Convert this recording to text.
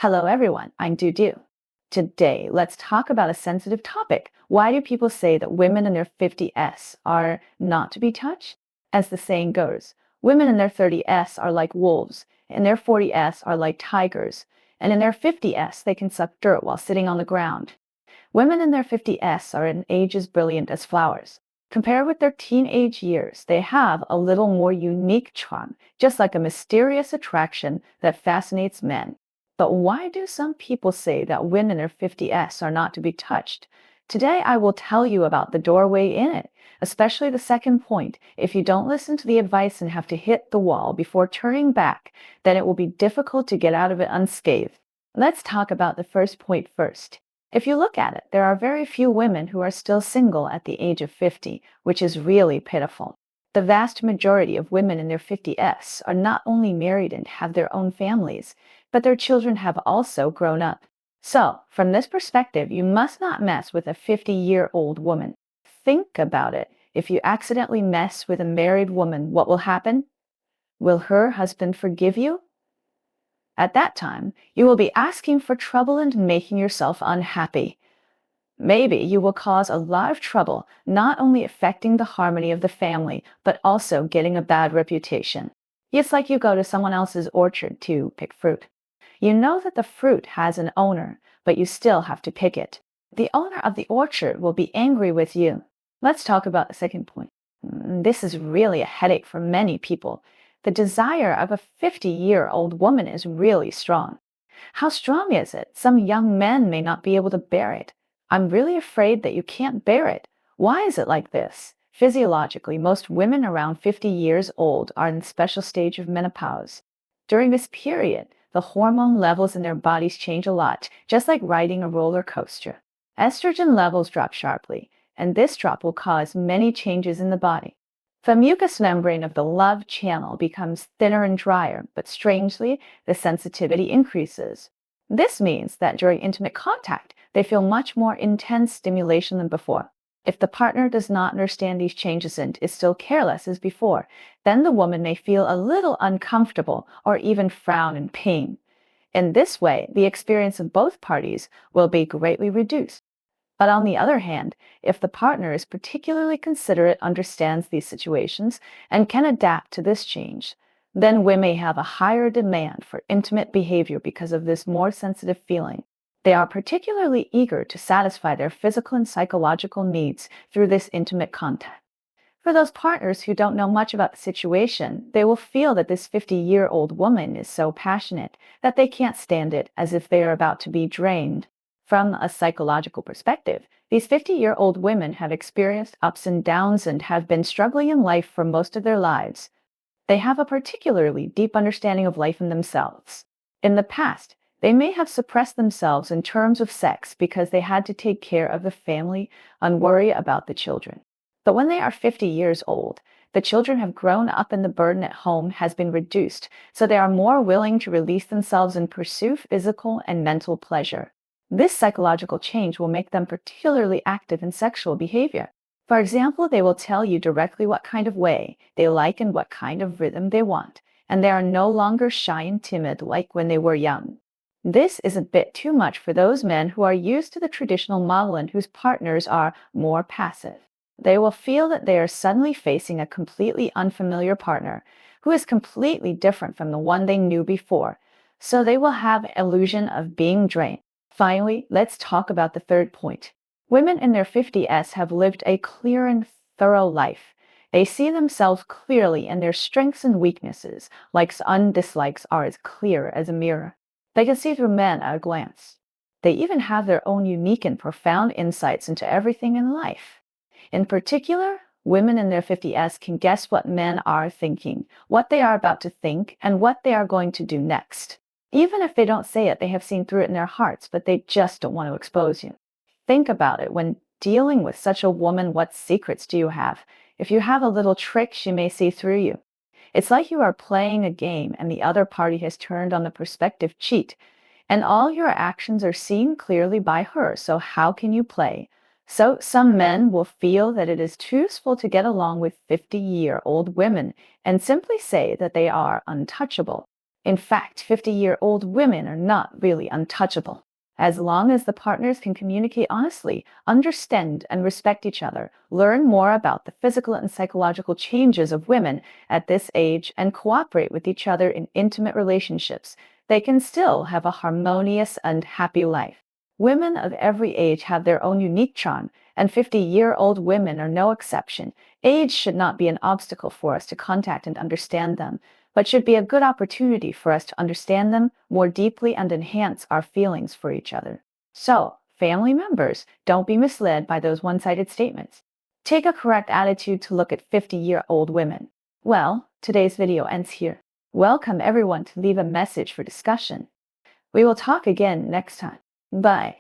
Hello everyone, I'm Dudu. Today, let's talk about a sensitive topic. Why do people say that women in their 50s are not to be touched? As the saying goes, women in their 30s are like wolves, in their 40s are like tigers, and in their 50s they can suck dirt while sitting on the ground. Women in their 50s are an age as brilliant as flowers. Compared with their teenage years, they have a little more unique charm, just like a mysterious attraction that fascinates men. But why do some people say that women in their 50s are not to be touched? Today, I will tell you about the doorway in it, especially the second point. If you don't listen to the advice and have to hit the wall before turning back, then it will be difficult to get out of it unscathed. Let's talk about the first point first. If you look at it, there are very few women who are still single at the age of 50, which is really pitiful. The vast majority of women in their 50s are not only married and have their own families, but their children have also grown up. So, from this perspective, you must not mess with a 50-year-old woman. Think about it. If you accidentally mess with a married woman, what will happen? Will her husband forgive you? At that time, you will be asking for trouble and making yourself unhappy. Maybe you will cause a lot of trouble, not only affecting the harmony of the family, but also getting a bad reputation. It's like you go to someone else's orchard to pick fruit. You know that the fruit has an owner, but you still have to pick it. The owner of the orchard will be angry with you. Let's talk about the second point. This is really a headache for many people. The desire of a 50-year-old woman is really strong. How strong is it? Some young men may not be able to bear it. I'm really afraid that you can't bear it. Why is it like this? Physiologically, most women around 50 years old are in a special stage of menopause. During this period, the hormone levels in their bodies change a lot, just like riding a roller coaster. Estrogen levels drop sharply, and this drop will cause many changes in the body. The mucous membrane of the love channel becomes thinner and drier, but strangely, the sensitivity increases. This means that during intimate contact, they feel much more intense stimulation than before. If the partner does not understand these changes and is still careless as before, then the woman may feel a little uncomfortable or even frown in pain. In this way, the experience of both parties will be greatly reduced. But on the other hand, if the partner is particularly considerate, understands these situations, and can adapt to this change, then we may have a higher demand for intimate behavior because of this more sensitive feeling. They are particularly eager to satisfy their physical and psychological needs through this intimate contact. For those partners who don't know much about the situation, they will feel that this 50-year-old woman is so passionate that they can't stand it, as if they are about to be drained. From a psychological perspective, these 50-year-old women have experienced ups and downs and have been struggling in life for most of their lives. They have a particularly deep understanding of life and themselves. In the past, they may have suppressed themselves in terms of sex because they had to take care of the family and worry about the children. But when they are 50 years old, the children have grown up and the burden at home has been reduced, so they are more willing to release themselves and pursue physical and mental pleasure. This psychological change will make them particularly active in sexual behavior. For example, they will tell you directly what kind of way they like and what kind of rhythm they want, and they are no longer shy and timid like when they were young. This is a bit too much for those men who are used to the traditional model and whose partners are more passive. They will feel that they are suddenly facing a completely unfamiliar partner who is completely different from the one they knew before, so they will have an illusion of being drained. Finally, let's talk about the third point. Women in their 50s have lived a clear and thorough life. They see themselves clearly and their strengths and weaknesses, likes and dislikes, are as clear as a mirror. They can see through men at a glance. They even have their own unique and profound insights into everything in life. In particular, women in their 50s can guess what men are thinking, what they are about to think, and what they are going to do next. Even if they don't say it, they have seen through it in their hearts, but they just don't want to expose you. Think about it. When dealing with such a woman, what secrets do you have? If you have a little trick, she may see through you. It's like you are playing a game and the other party has turned on the prospective cheat, and all your actions are seen clearly by her, so how can you play? So some men will feel that it is too useful to get along with 50-year-old women and simply say that they are untouchable. In fact, 50-year-old women are not really untouchable. As long as the partners can communicate honestly, understand and respect each other, learn more about the physical and psychological changes of women at this age, and cooperate with each other in intimate relationships, they can still have a harmonious and happy life. Women of every age have their own unique charm, and 50-year-old women are no exception. Age should not be an obstacle for us to contact and understand them, but should be a good opportunity for us to understand them more deeply and enhance our feelings for each other. So, family members, don't be misled by those one-sided statements. Take a correct attitude to look at 50-year-old women. Well, today's video ends here. Welcome everyone to leave a message for discussion. We will talk again next time. Bye.